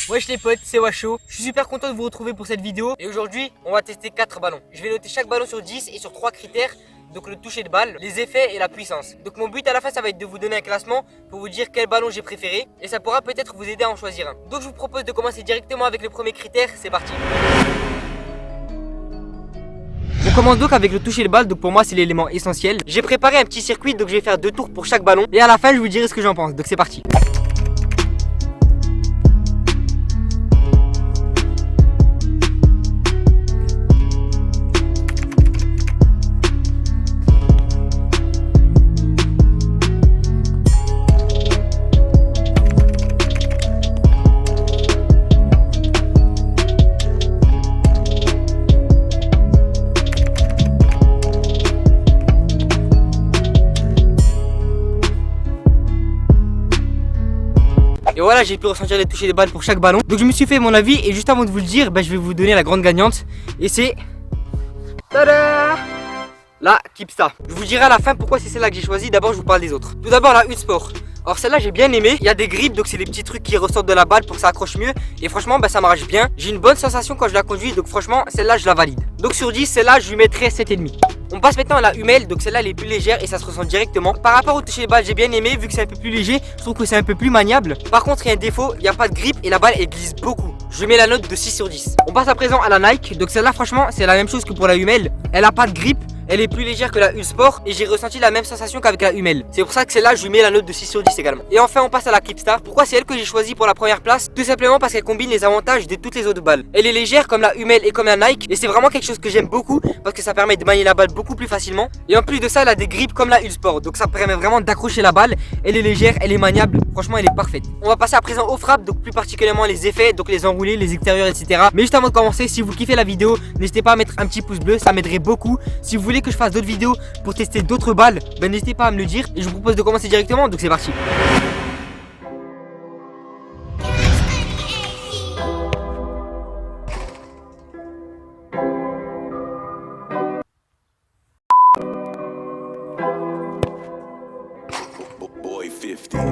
Wesh les potes, c'est Washo. Je suis super content de vous retrouver pour cette vidéo. Et aujourd'hui, on va tester 4 ballons. Je vais noter chaque ballon sur 10 et sur 3 critères. Donc le toucher de balle, les effets et la puissance. Donc mon but à la fin, ça va être de vous donner un classement pour vous dire quel ballon j'ai préféré. Et ça pourra peut-être vous aider à en choisir un. Donc je vous propose de commencer directement avec le premier critère. C'est parti. On commence donc avec le toucher de balle, donc pour moi c'est l'élément essentiel. J'ai préparé un petit circuit, donc je vais faire 2 tours pour chaque ballon. Et à la fin, je vous dirai ce que j'en pense. Donc c'est parti. Et voilà, j'ai pu ressentir les touchés de balle pour chaque ballon. Donc je me suis fait mon avis et juste avant de vous le dire, je vais vous donner la grande gagnante. Et c'est... Tada! La Kipsta. Je vous dirai à la fin pourquoi c'est celle-là que j'ai choisi. D'abord je vous parle des autres. Tout d'abord la U-Sport. Alors celle-là j'ai bien aimé, il y a des grips, donc c'est des petits trucs qui ressortent de la balle pour que ça accroche mieux. Et franchement ça marche bien. J'ai une bonne sensation quand je la conduis, donc franchement celle-là je la valide. Donc sur 10, celle-là je lui mettrai 7,5. On passe maintenant à la Hummel, donc celle-là elle est plus légère et ça se ressent directement. Par rapport au toucher de balle, j'ai bien aimé, vu que c'est un peu plus léger, je trouve que c'est un peu plus maniable. Par contre il y a un défaut, il n'y a pas de grip et la balle elle glisse beaucoup. Je mets la note de 6 sur 10. On passe à présent à la Nike, donc celle-là franchement c'est la même chose que pour la Hummel. Elle a pas de grip. Elle est plus légère que la U-Sport et j'ai ressenti la même sensation qu'avec la Hummel. C'est pour ça que celle-là je lui mets la note de 6 sur 10 également. Et enfin on passe à la Kipsta. Pourquoi c'est elle que j'ai choisi pour la première place? Tout simplement parce qu'elle combine les avantages de toutes les autres balles. Elle est légère comme la Hummel et comme la Nike et c'est vraiment quelque chose que j'aime beaucoup parce que ça permet de manier la balle beaucoup plus facilement. Et en plus de ça elle a des grips comme la U-Sport, donc ça permet vraiment d'accrocher la balle. Elle est légère, elle est maniable, franchement elle est parfaite. On va passer à présent aux frappes, donc plus particulièrement les effets, donc les enroulés, les extérieurs, etc. Mais juste avant de commencer, si vous kiffez la vidéo, n'hésitez pas à mettre un petit pouce bleu, ça m'aiderait beaucoup. Si vous voulez que je fasse d'autres vidéos pour tester d'autres balles, n'hésitez pas à me le dire et je vous propose de commencer directement, donc c'est parti. Boy 50.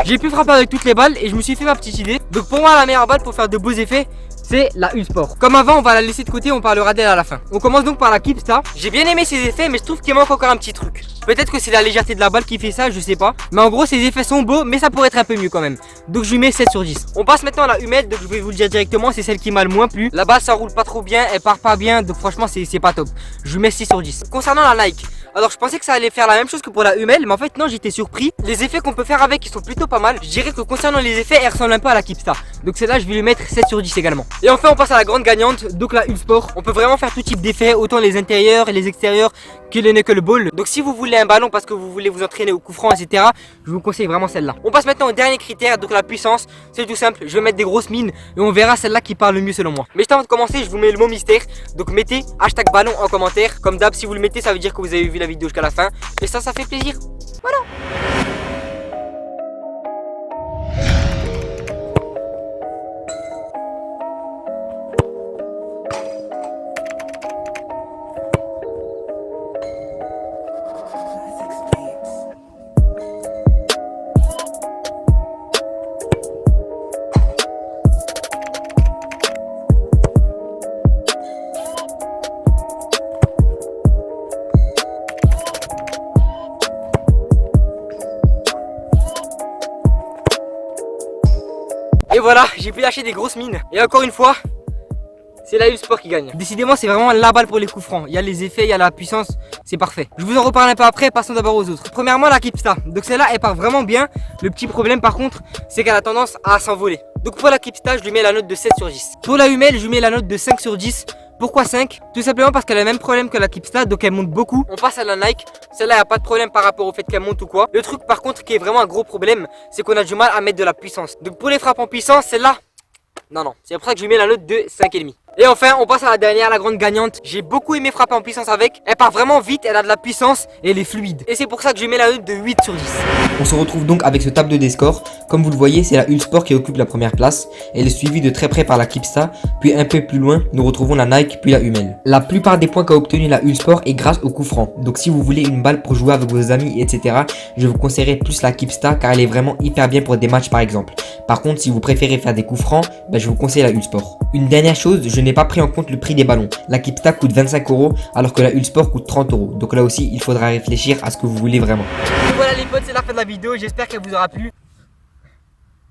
J'ai pu frapper avec toutes les balles et je me suis fait ma petite idée. Donc pour moi la meilleure balle pour faire de beaux effets, c'est la U-Sport. Comme avant, on va la laisser de côté, on parlera d'elle à la fin. On commence donc par la Kipsta. J'ai bien aimé ses effets, mais je trouve qu'il manque encore un petit truc. Peut-être que c'est la légèreté de la balle qui fait ça, je sais pas. Mais en gros, ses effets sont beaux, mais ça pourrait être un peu mieux quand même. Donc je lui mets 7 sur 10. On passe maintenant à la Hummel, donc je vais vous le dire directement, c'est celle qui m'a le moins plu. La balle ça roule pas trop bien, elle part pas bien, donc franchement c'est pas top. Je lui mets 6 sur 10. Concernant la Nike, alors je pensais que ça allait faire la même chose que pour la Hummel, mais en fait non, j'étais surpris. Les effets qu'on peut faire avec, ils sont plutôt pas mal. Je dirais que concernant les effets, elle ressemble un peu à la Kipsta. Donc celle-là, je vais lui mettre 7 sur 10 également. Et enfin, on passe à la grande gagnante, donc la U-Sport. On peut vraiment faire tout type d'effets, autant les intérieurs et les extérieurs que le knuckleball. Donc si vous voulez un ballon parce que vous voulez vous entraîner au coup franc, etc., je vous conseille vraiment celle-là. On passe maintenant au dernier critère, donc la puissance. C'est tout simple, je vais mettre des grosses mines et on verra celle-là qui parle le mieux selon moi. Mais juste avant de commencer, je vous mets le mot mystère. Donc mettez hashtag ballon en commentaire. Comme d'hab, si vous le mettez, ça veut dire que vous avez vu la vidéo jusqu'à la fin. Et ça fait plaisir. Voilà. Et voilà, j'ai pu lâcher des grosses mines. Et encore une fois, c'est la U-Sport qui gagne. Décidément, c'est vraiment la balle pour les coups francs. Il y a les effets, il y a la puissance, c'est parfait. Je vous en reparle un peu après, passons d'abord aux autres. Premièrement, la Kipsta. Donc celle-là, elle part vraiment bien. Le petit problème par contre, c'est qu'elle a tendance à s'envoler. Donc pour la Kipsta, je lui mets la note de 7 sur 10. Pour la Hummel, je lui mets la note de 5 sur 10. Pourquoi 5? Tout simplement parce qu'elle a le même problème que la Kipsta, donc elle monte beaucoup. On passe à la Nike, celle-là il n'y a pas de problème par rapport au fait qu'elle monte ou quoi. Le truc par contre qui est vraiment un gros problème, c'est qu'on a du mal à mettre de la puissance. Donc pour les frappes en puissance, celle-là, non, c'est pour ça que je lui mets la note de 5,5. Et enfin, on passe à la dernière, la grande gagnante. J'ai beaucoup aimé frapper en puissance avec. Elle part vraiment vite, elle a de la puissance et elle est fluide. Et c'est pour ça que je mets la note de 8 sur 10. On se retrouve donc avec ce tableau des scores. Comme vous le voyez, c'est la Uhlsport qui occupe la première place. Elle est suivie de très près par la Kipsta. Puis un peu plus loin, nous retrouvons la Nike puis la Hummel. La plupart des points qu'a obtenu la Uhlsport est grâce au coup franc. Donc si vous voulez une balle pour jouer avec vos amis, etc., je vous conseillerais plus la Kipsta car elle est vraiment hyper bien pour des matchs par exemple. Par contre, si vous préférez faire des coups francs, je vous conseille la Uhlsport. Une dernière chose, je n'ai pas pris en compte le prix des ballons. La Kipsta coûte 25 € alors que la Uhlsport coûte 30 €. Donc là aussi, il faudra réfléchir à ce que vous voulez vraiment. Et voilà les potes, c'est la fin de la vidéo. J'espère qu'elle vous aura plu.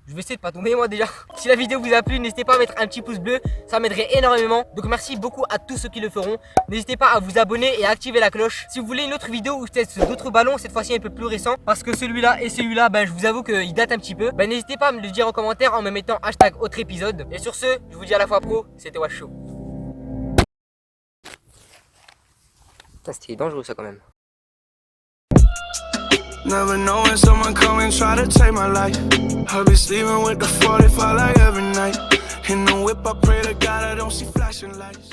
Je vais essayer de pas tomber moi déjà. Si la vidéo vous a plu, n'hésitez pas à mettre un petit pouce bleu, ça m'aiderait énormément. Donc merci beaucoup à tous ceux qui le feront. N'hésitez pas à vous abonner et à activer la cloche. Si vous voulez une autre vidéo où je teste d'autres ballons, cette fois-ci un peu plus récent, parce que celui-là et celui-là, je vous avoue qu'ils datent un petit peu. N'hésitez pas à me le dire en commentaire en me mettant hashtag autre épisode. Et sur ce, je vous dis à la fois pro, c'était Washow. C'était dangereux ça quand même. Never know when someone come and try to take my life. I'll be sleeping with the 45 like every night. In the whip, I pray to God I don't see flashing lights.